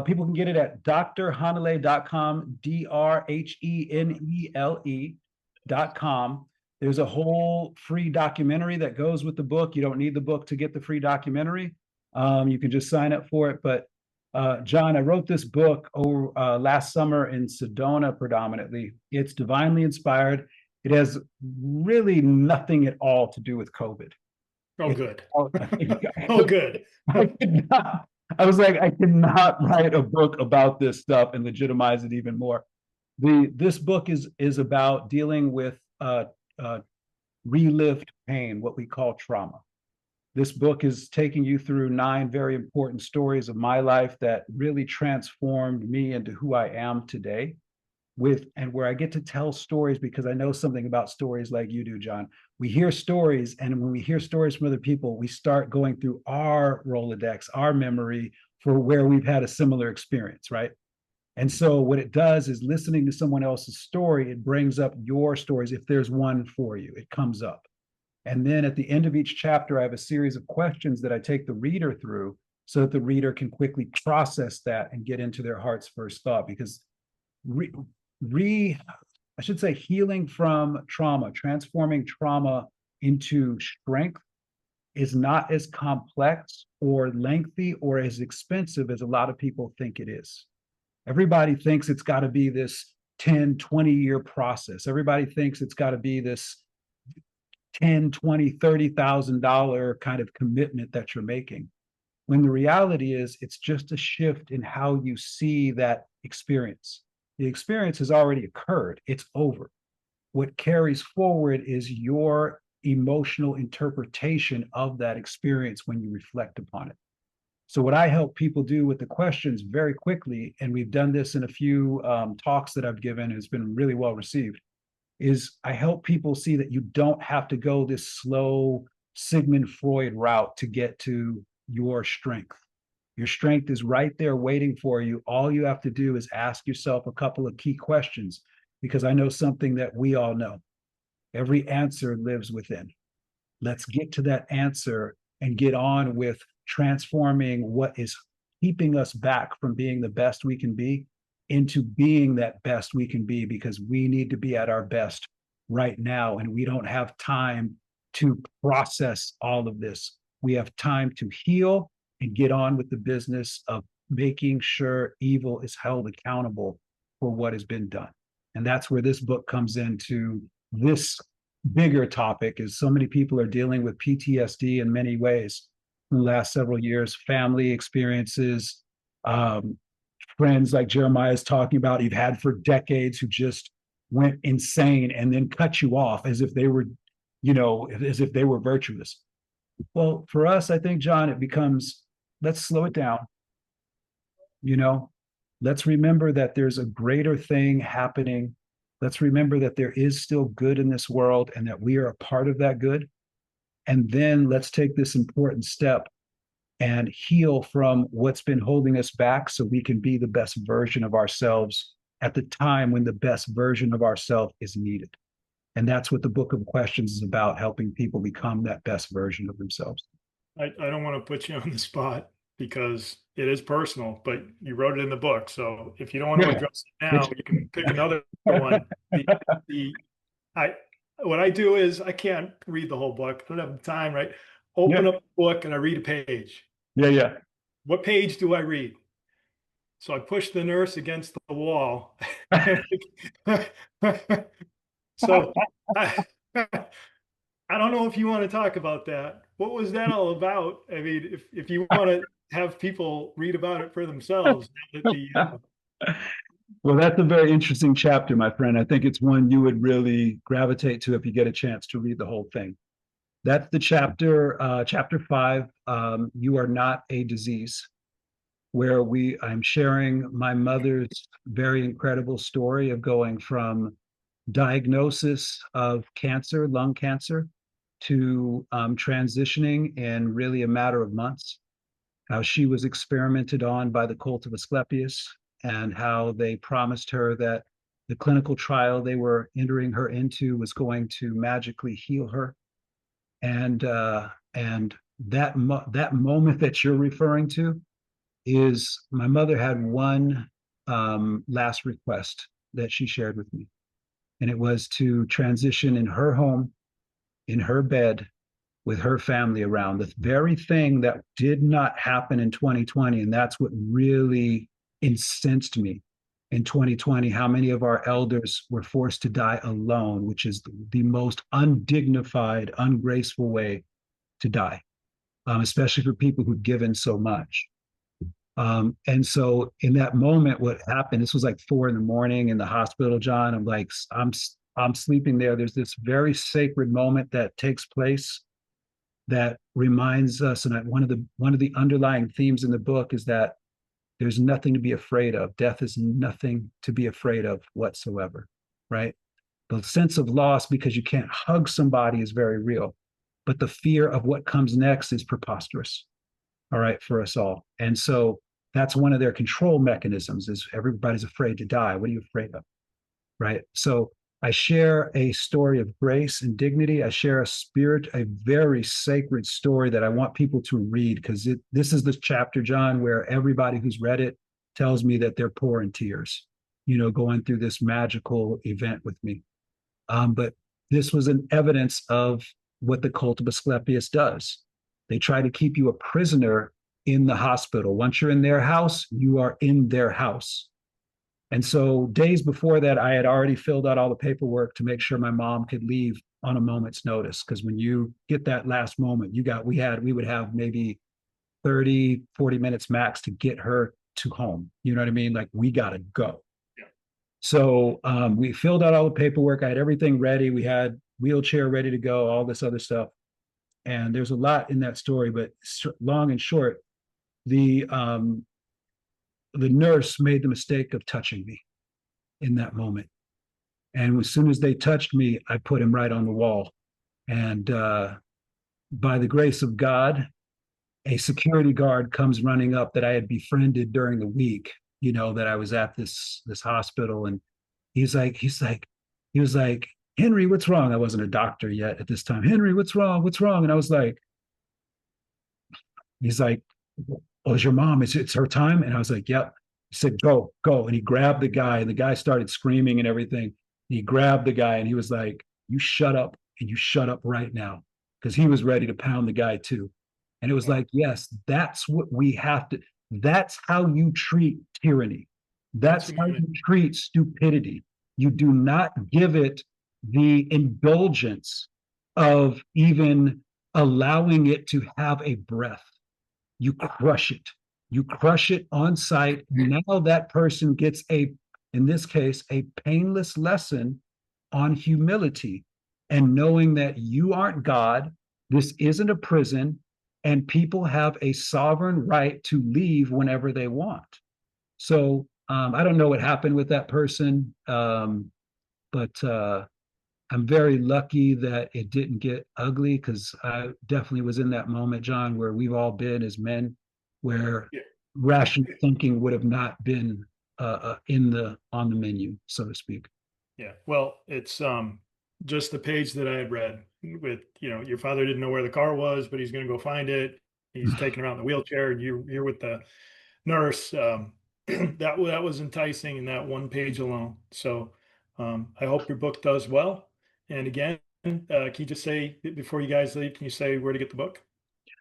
People can get it at drhenele.com, DRHENELE.com. There's a whole free documentary that goes with the book. You don't need the book to get the free documentary. You can just sign up for it. But John, I wrote this book last summer in Sedona predominantly. It's divinely inspired. It has really nothing at all to do with COVID. Oh, good. Oh, good. I was like, I cannot write a book about this stuff and legitimize it even more. This book is about dealing with relived pain, what we call trauma. This book is taking you through 9 very important stories of my life that really transformed me into who I am today. And where I get to tell stories because I know something about stories like you do, John. We hear stories, and when we hear stories from other people, we start going through our Rolodex, our memory for where we've had a similar experience, right? And so what it does is listening to someone else's story, it brings up your stories. If there's one for you, it comes up. And then at the end of each chapter, I have a series of questions that I take the reader through so that the reader can quickly process that and get into their heart's first thought. Because I should say healing from trauma, transforming trauma into strength is not as complex or lengthy or as expensive as a lot of people think it is. Everybody thinks it's got to be this 10, 20-year process. Everybody thinks it's got to be this $10, $20, $30,000 kind of commitment that you're making. When the reality is, it's just a shift in how you see that experience. The experience has already occurred. It's over. What carries forward is your emotional interpretation of that experience when you reflect upon it. So what I help people do with the questions very quickly, and we've done this in a few talks that I've given, it's been really well received, is I help people see that you don't have to go this slow Sigmund Freud route to get to your strength. Your strength is right there waiting for you. All you have to do is ask yourself a couple of key questions, because I know something that we all know. Every answer lives within. Let's get to that answer and get on with transforming what is keeping us back from being the best we can be into being that best we can be, because we need to be at our best right now. And we don't have time to process all of this. We have time to heal and get on with the business of making sure evil is held accountable for what has been done. And that's where this book comes into this bigger topic, is so many people are dealing with PTSD in many ways in the last several years, family experiences, friends like Jeremiah is talking about, you've had for decades, who just went insane and then cut you off as if they were, as if they were virtuous. Well, for us, I think, John, it becomes, let's slow it down. You know, let's remember that there's a greater thing happening. Let's remember that there is still good in this world and that we are a part of that good. And then let's take this important step and heal from what's been holding us back so we can be the best version of ourselves at the time when the best version of ourselves is needed. And that's what the Book of Questions is about, helping people become that best version of themselves. I don't want to put you on the spot because it is personal, but you wrote it in the book. So if you don't want to Yeah. address it now, you can pick another one. The I what I do is I can't read the whole book. I don't have the time, right? Open Yeah. up the book and I read a page. Yeah. What page do I read? So I push the nurse against the wall. So I, I don't know if you want to talk about that. What was that all about? I mean, if you want to have people read about it for themselves, now that Well, that's a very interesting chapter, my friend. I think it's one you would really gravitate to if you get a chance to read the whole thing. That's the chapter 5. You are not a disease, where I'm sharing my mother's very incredible story of going from diagnosis of cancer, lung cancer, to transitioning in really a matter of months, how she was experimented on by the cult of Asclepius, and how they promised her that the clinical trial they were entering her into was going to magically heal her. And that moment that you're referring to is my mother had one last request that she shared with me, and it was to transition in her home, in her bed, with her family around. The very thing that did not happen in 2020. And that's what really incensed me in 2020, how many of our elders were forced to die alone, which is the most undignified, ungraceful way to die, especially for people who've given so much. And so in that moment, what happened, this was like 4 a.m. in the hospital, John. I'm sleeping there. There's this very sacred moment that takes place that reminds us, and one of the underlying themes in the book is that there's nothing to be afraid of. Death is nothing to be afraid of whatsoever, right? The sense of loss because you can't hug somebody is very real, but the fear of what comes next is preposterous, all right, for us all. And so that's one of their control mechanisms is everybody's afraid to die. What are you afraid of, right? So I share a story of grace and dignity. I share a very sacred story that I want people to read, because this is the chapter, John, where everybody who's read it tells me that they're pouring tears, going through this magical event with me. But this was an evidence of what the cult of Asclepius does. They try to keep you a prisoner in the hospital. Once you're in their house, you are in their house. And so days before that, I had already filled out all the paperwork to make sure my mom could leave on a moment's notice. Because when you get that last moment, we would have maybe 30, 40 minutes max to get her to home. You know what I mean? Like, we got to go. Yeah. So we filled out all the paperwork. I had everything ready. We had wheelchair ready to go, all this other stuff. And there's a lot in that story, but long and short, the nurse made the mistake of touching me in that moment. And as soon as they touched me, I put him right on the wall. And by the grace of God, a security guard comes running up that I had befriended during the week, that I was at this hospital. And he was like, Henry, what's wrong? I wasn't a doctor yet at this time. Henry, what's wrong? What's wrong? And I was like, he's like, oh, is your mom? It's her time? And I was like, yep. He said, go. And he grabbed the guy, and the guy started screaming and everything. He grabbed the guy and he was like, you shut up, and you shut up right now. Because he was ready to pound the guy too. And it was like, yes, that's what we have to, that's how you treat tyranny. That's how you treat stupidity. You do not give it the indulgence of even allowing it to have a breath. You crush it. You crush it on site. Now that person gets in this case, a painless lesson on humility and knowing that you aren't God, This isn't a prison, and people have a sovereign right to leave whenever they want. So I don't know what happened with that person, but I'm very lucky that it didn't get ugly, because I definitely was in that moment, John, where we've all been as men, where Yeah. rational thinking would have not been on the menu, so to speak. Yeah. Well, it's just the page that I had read with, your father didn't know where the car was, but he's going to go find it. He's taking around the wheelchair, and you're with the nurse. That was enticing in that one page alone. So I hope your book does well. And again, can you just say, before you guys leave, can you say where to get the book?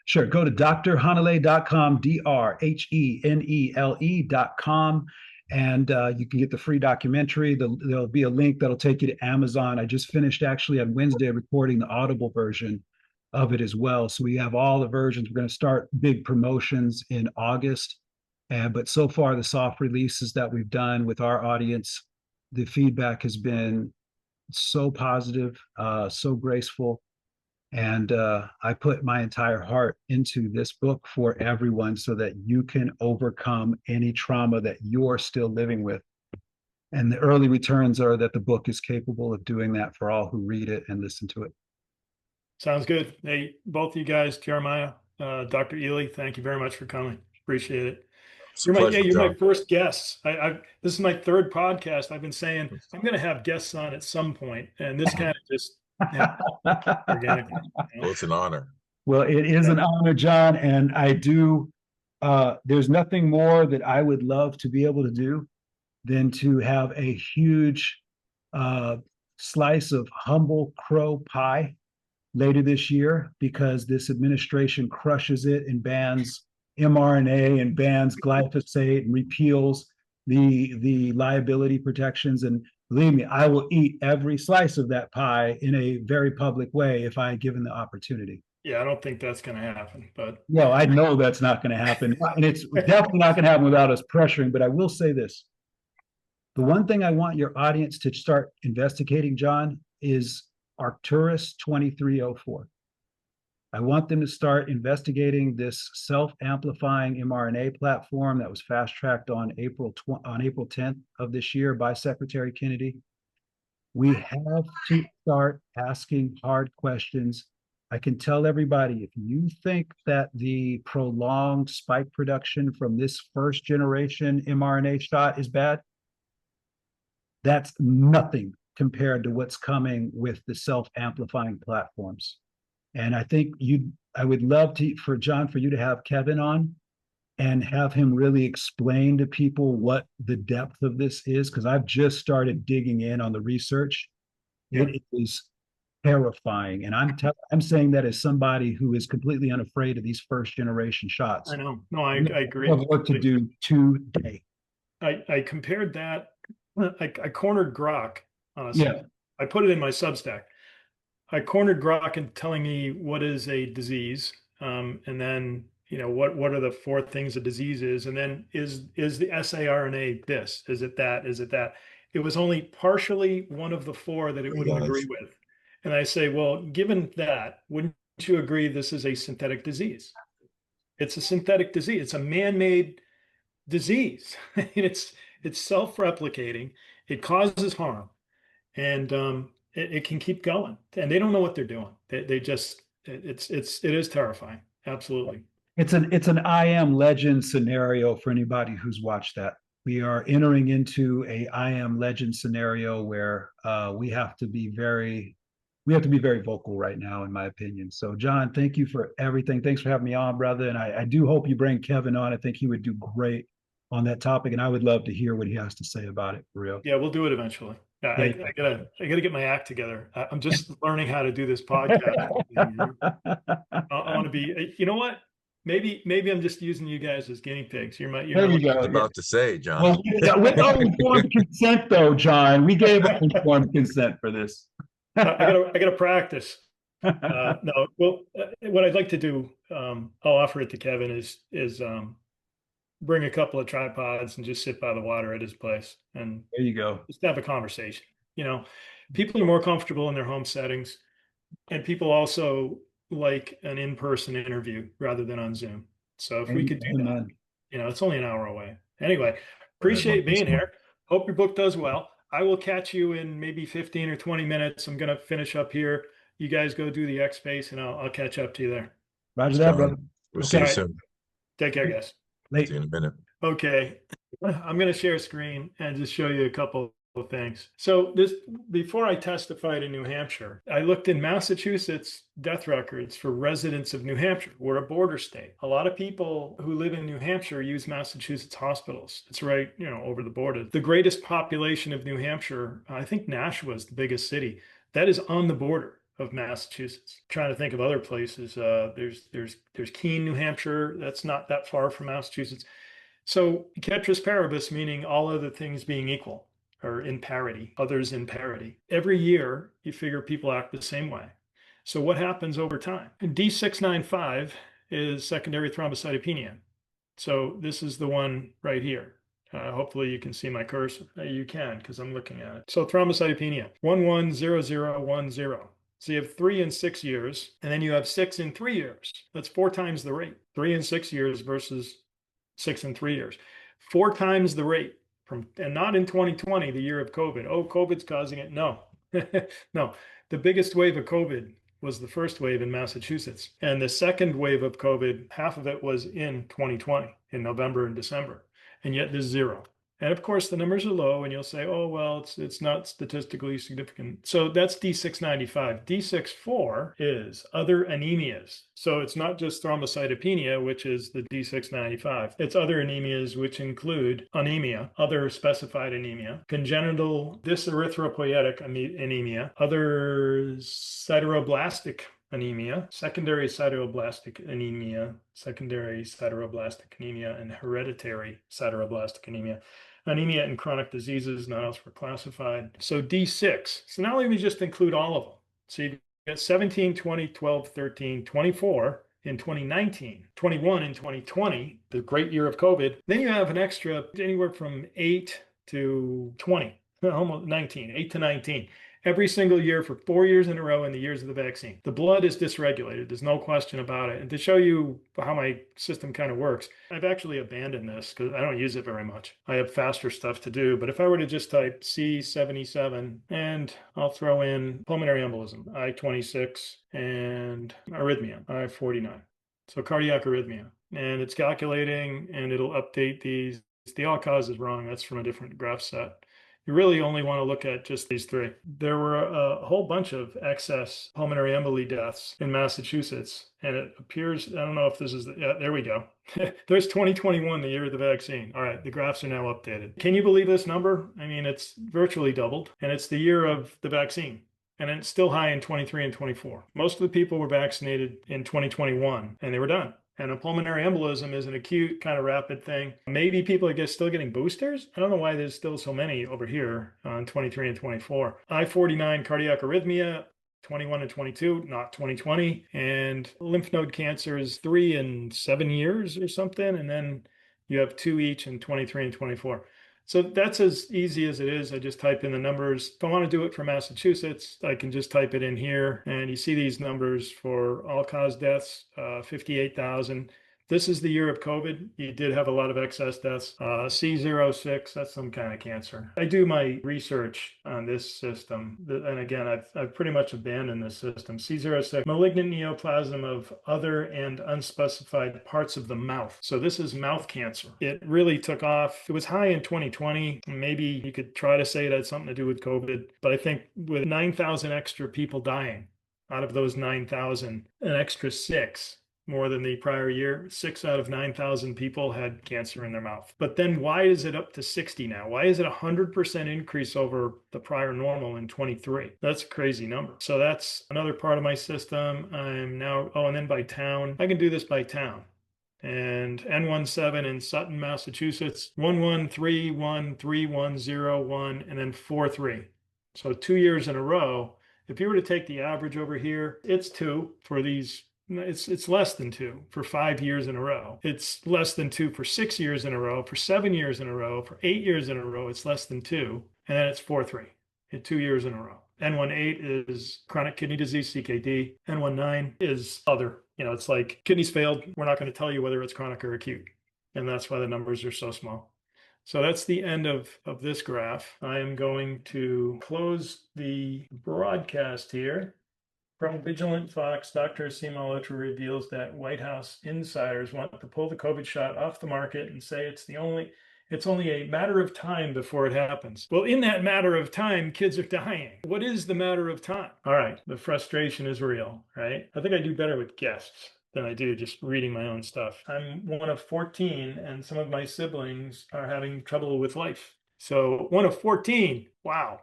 Sure. Go to drhenele.com, drhenele.com, and you can get the free documentary. There'll be a link that'll take you to Amazon. I just finished actually on Wednesday recording the Audible version of it as well. So we have all the versions. We're going to start big promotions in August. But so far, the soft releases that we've done with our audience, the feedback has been so positive, so graceful. And I put my entire heart into this book for everyone, so that you can overcome any trauma that you're still living with. And the early returns are that the book is capable of doing that for all who read it and listen to it. Sounds good. Hey, both of you guys, Jeremiah, Dr. Ealy, thank you very much for coming. Appreciate it. It's a pleasure, You're my John. first guest. This is my third podcast. I've been saying I'm going to have guests on at some point, and this kind of just happened organically. Well, it's an honor. Well, it is an honor, John. And there's nothing more that I would love to be able to do than to have a huge uh, slice of humble crow pie later this year, because this administration crushes it and bans mRNA and bans glyphosate and repeals the liability protections. And believe me, I will eat every slice of that pie in a very public way if I given the opportunity. Yeah, I don't think that's going to happen, but Well, I know that's not going to happen. And it's definitely not going to happen without us pressuring. But I will say this. The one thing I want your audience to start investigating, John, is Arcturus 2304. I want them to start investigating this self-amplifying mRNA platform that was fast-tracked on April 10th of this year by Secretary Kennedy. We have to start asking hard questions. I can tell everybody, if you think that the prolonged spike production from this first generation mRNA shot is bad, that's nothing compared to what's coming with the self-amplifying platforms. And I would love for you to have Kevin on and have him really explain to people what the depth of this is, because I've just started digging in on the research. yeah, It is terrifying. And I'm saying that as somebody who is completely unafraid of these first generation shots. I know. No, I agree. I have work to do today. I compared that. I cornered Grok. Yeah. I put it in my Substack. I cornered Grok in telling me what is a disease, and then what are the four things a disease is, and then is the siRNA this? Is it that? Is it that? It was only partially one of the four that it wouldn't agree with, and I say, well, given that, wouldn't you agree this is a synthetic disease? It's a synthetic disease. It's a man-made disease. it's self-replicating. It causes harm, and it can keep going. And they don't know what they're doing. They just it is terrifying. Absolutely. It's an I Am Legend scenario for anybody who's watched that. We are entering into a I Am Legend scenario where we have to be very vocal right now, in my opinion. So, John, thank you for everything. Thanks for having me on, brother. And I do hope you bring Kevin on. I think he would do great on that topic, and I would love to hear what he has to say about it, for real. Yeah, we'll do it eventually. I gotta get my act together. I'm just learning how to do this podcast. I want to be. You know what? Maybe I'm just using you guys as guinea pigs. There you go. I was about to say, John. Well, with informed consent, though, John, we gave informed consent for this. I gotta practice. No, well, what I'd like to do, I'll offer it to Kevin, is bring a couple of tripods and just sit by the water at his place, and there you go. Just have a conversation. People are more comfortable in their home settings, and people also like an in-person interview rather than on Zoom. So if we could do that, Amen. it's only an hour away. Anyway, Go ahead, appreciate being Marcus. here. Hope your book does well. I will catch you in maybe 15 or 20 minutes. I'm going to finish up here. You guys go do the X space and I'll catch up to you there. Roger Thanks, that, John. brother. We'll see Okay. you All right. soon. Take care, guys. See you in a minute. Okay. I'm going to share a screen and just show you a couple of things. So before I testified in New Hampshire, I looked in Massachusetts death records for residents of New Hampshire. We're a border state. A lot of people who live in New Hampshire use Massachusetts hospitals. It's right, over the border. The greatest population of New Hampshire, I think Nashua is the biggest city. That is on the border of Massachusetts. I'm trying to think of other places. There's Keene, New Hampshire. That's not that far from Massachusetts. So ceteris paribus, meaning all other things being equal or in parity, others in parity. Every year, you figure people act the same way. So what happens over time? And D695 is secondary thrombocytopenia. So this is the one right here. Hopefully you can see my cursor. You can, because I'm looking at it. So thrombocytopenia, 110010. So you have 3 and 6 years, and then you have 6 and 3 years. That's 4 times the rate. 3 and 6 years versus 6 and 3 years. 4 times the rate. And not in 2020, the year of COVID. Oh, COVID's causing it. No, no. The biggest wave of COVID was the first wave in Massachusetts. And the second wave of COVID, half of it was in 2020, in November and December. And yet there's 0. And of course, the numbers are low, and you'll say, oh, well, it's not statistically significant. So that's D695. D64 is other anemias. So it's not just thrombocytopenia, which is the D695. It's other anemias, which include anemia, other specified anemia, congenital dyserythropoietic anemia, other sideroblastic anemia, secondary sideroblastic anemia, and hereditary sideroblastic anemia. Anemia and chronic diseases, not elsewhere classified. So D6. So now let me just include all of them. So you've got 17, 20, 12, 13, 24 in 2019, 21 in 2020, the great year of COVID. Then you have an extra anywhere from 8 to 20, almost 19, 8 to 19. Every single year for 4 years in a row in the years of the vaccine. The blood is dysregulated. There's no question about it. And to show you how my system kind of works, I've actually abandoned this because I don't use it very much. I have faster stuff to do. But if I were to just type C77 and I'll throw in pulmonary embolism, I-26, and arrhythmia, I-49. So cardiac arrhythmia. And it's calculating and it'll update these. The all cause is wrong. That's from a different graph set. You really only want to look at just these 3. There were a whole bunch of excess pulmonary emboli deaths in Massachusetts. And it appears, I don't know if this is, there we go. There's 2021, the year of the vaccine. All right, the graphs are now updated. Can you believe this number? I mean, it's virtually doubled. And it's the year of the vaccine. And it's still high in 23 and 24. Most of the people were vaccinated in 2021 and they were done. And a pulmonary embolism is an acute kind of rapid thing. Maybe people are still getting boosters. I don't know why there's still so many over here on 23 and 24. I-49 cardiac arrhythmia, 21 and 22, not 2020. And lymph node cancer is 3 and 7 years or something. And then you have 2 each in 23 and 24. So that's as easy as it is. I just type in the numbers. If I want to do it for Massachusetts, I can just type it in here. And you see these numbers for all-cause deaths, 58,000. This is the year of COVID. You did have a lot of excess deaths. C06, that's some kind of cancer. I do my research on this system. And again, I've pretty much abandoned this system. C06, malignant neoplasm of other and unspecified parts of the mouth. So this is mouth cancer. It really took off. It was high in 2020. Maybe you could try to say it had something to do with COVID. But I think with 9,000 extra people dying, out of those 9,000, an extra 6 more than the prior year. 6 out of 9,000 people had cancer in their mouth. But then why is it up to 60 now? Why is it 100% increase over the prior normal in 23? That's a crazy number. So that's another part of my system. I'm now, and then by town, I can do this by town. And N17 in Sutton, Massachusetts, 11313101, and then 43. So 2 years in a row. If you were to take the average over here, it's 2 for these. It's less than 2 for 5 years in a row. It's less than 2 for 6 years in a row. For 7 years in a row. For 8 years in a row, it's less than 2. And then it's 4-3 in 2 years in a row. N18 is chronic kidney disease, CKD. N19 is other. It's like kidneys failed. We're not going to tell you whether it's chronic or acute. And that's why the numbers are so small. So that's the end of this graph. I am going to close the broadcast here. From Vigilant Fox, Dr. Asim Al-Otri reveals that White House insiders want to pull the COVID shot off the market and say it's only a matter of time before it happens. Well, in that matter of time, kids are dying. What is the matter of time? All right, the frustration is real, right? I think I do better with guests than I do just reading my own stuff. I'm one of 14, and some of my siblings are having trouble with life. So 1 of 14, wow.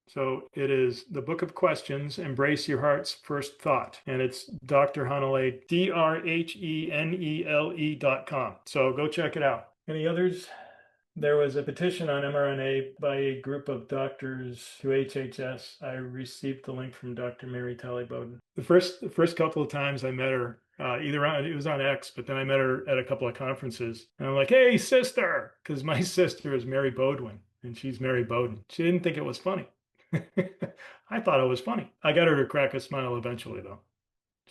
So it is the Book of Questions, Embrace Your Heart's First Thought. And it's Dr. Henele, DrHenele.com. So go check it out. Any others? There was a petition on mRNA by a group of doctors to HHS. I received the link from Dr. Mary Talley Bowden. The first couple of times I met her, it was on X, but then I met her at a couple of conferences. And I'm like, hey, sister, because my sister is Mary Bowden, and she's Mary Bowden. She didn't think it was funny. I thought it was funny. I got her to crack a smile eventually, though.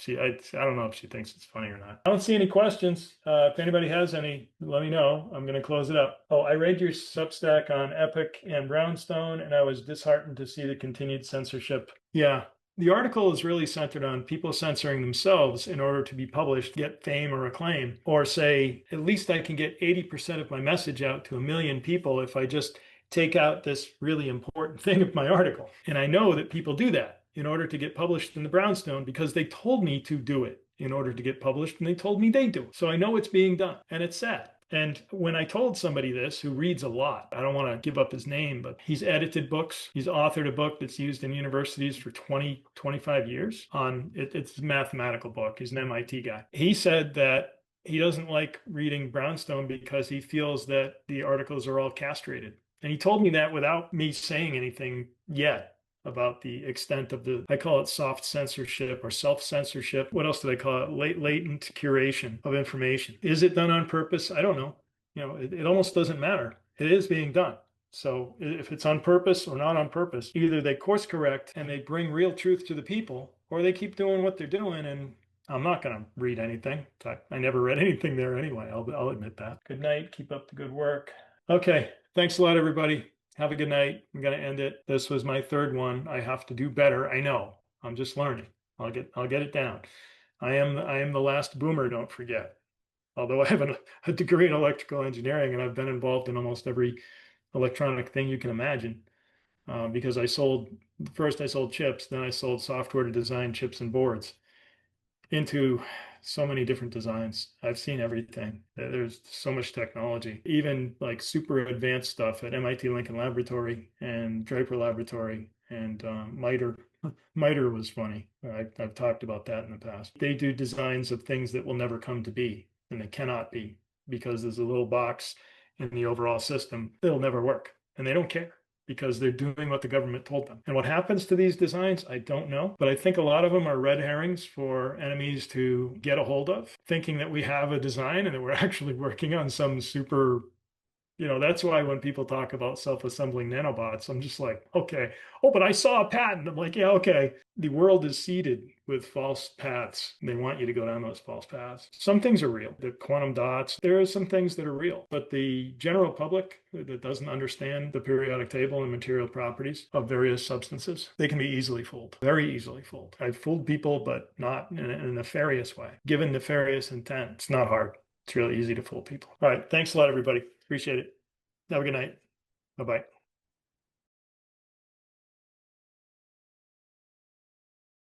I don't know if she thinks it's funny or not. I don't see any questions. If anybody has any, let me know. I'm going to close it up. Oh, I read your Substack on Epic and Brownstone, and I was disheartened to see the continued censorship. Yeah, the article is really centered on people censoring themselves in order to be published, get fame or acclaim, or say, at least I can get 80% of my message out to 1 million people if I just take out this really important thing of my article. And I know that people do that in order to get published in the Brownstone because they told me to do it in order to get published, and they told me they do it. So I know it's being done, and it's sad. And when I told somebody this, who reads a lot, I don't want to give up his name, but he's edited books. He's authored a book that's used in universities for 20, 25 years it's a mathematical book. He's an MIT guy. He said that he doesn't like reading Brownstone because he feels that the articles are all castrated. And he told me that without me saying anything yet about the extent of I call it soft censorship or self-censorship. What else do they call it? Latent curation of information. Is it done on purpose? I don't know. It almost doesn't matter. It is being done. So if it's on purpose or not on purpose, either they course correct and they bring real truth to the people, or they keep doing what they're doing. And I'm not going to read anything. In fact, I never read anything there anyway. I'll admit that. Good night. Keep up the good work. Okay. Thanks a lot, everybody. Have a good night. I'm going to end it. This was my third one. I have to do better. I know. I'm just learning. I'll get it down. I am the last boomer, don't forget. Although I have a degree in electrical engineering, and I've been involved in almost every electronic thing you can imagine. Because first I sold chips, then I sold software to design chips and boards into so many different designs. I've seen everything. There's so much technology, even like super advanced stuff at MIT Lincoln Laboratory and Draper Laboratory and MITRE. MITRE was funny. I've talked about that in the past. They do designs of things that will never come to be, and they cannot be, because there's a little box in the overall system. It'll never work, and they don't care, because they're doing what the government told them. And what happens to these designs, I don't know. But I think a lot of them are red herrings for enemies to get a hold of, thinking that we have a design and that we're actually working on some super, that's why when people talk about self-assembling nanobots, I'm just like, okay. Oh, but I saw a patent. I'm like, yeah, okay. The world is seeded with false paths. They want you to go down those false paths. Some things are real. The quantum dots, there are some things that are real. But the general public that doesn't understand the periodic table and material properties of various substances, they can be easily fooled, very easily fooled. I've fooled people, but not in a nefarious way. Given nefarious intent, it's not hard. It's really easy to fool people. All right. Thanks a lot, everybody. Appreciate it. Have a good night. Bye-bye.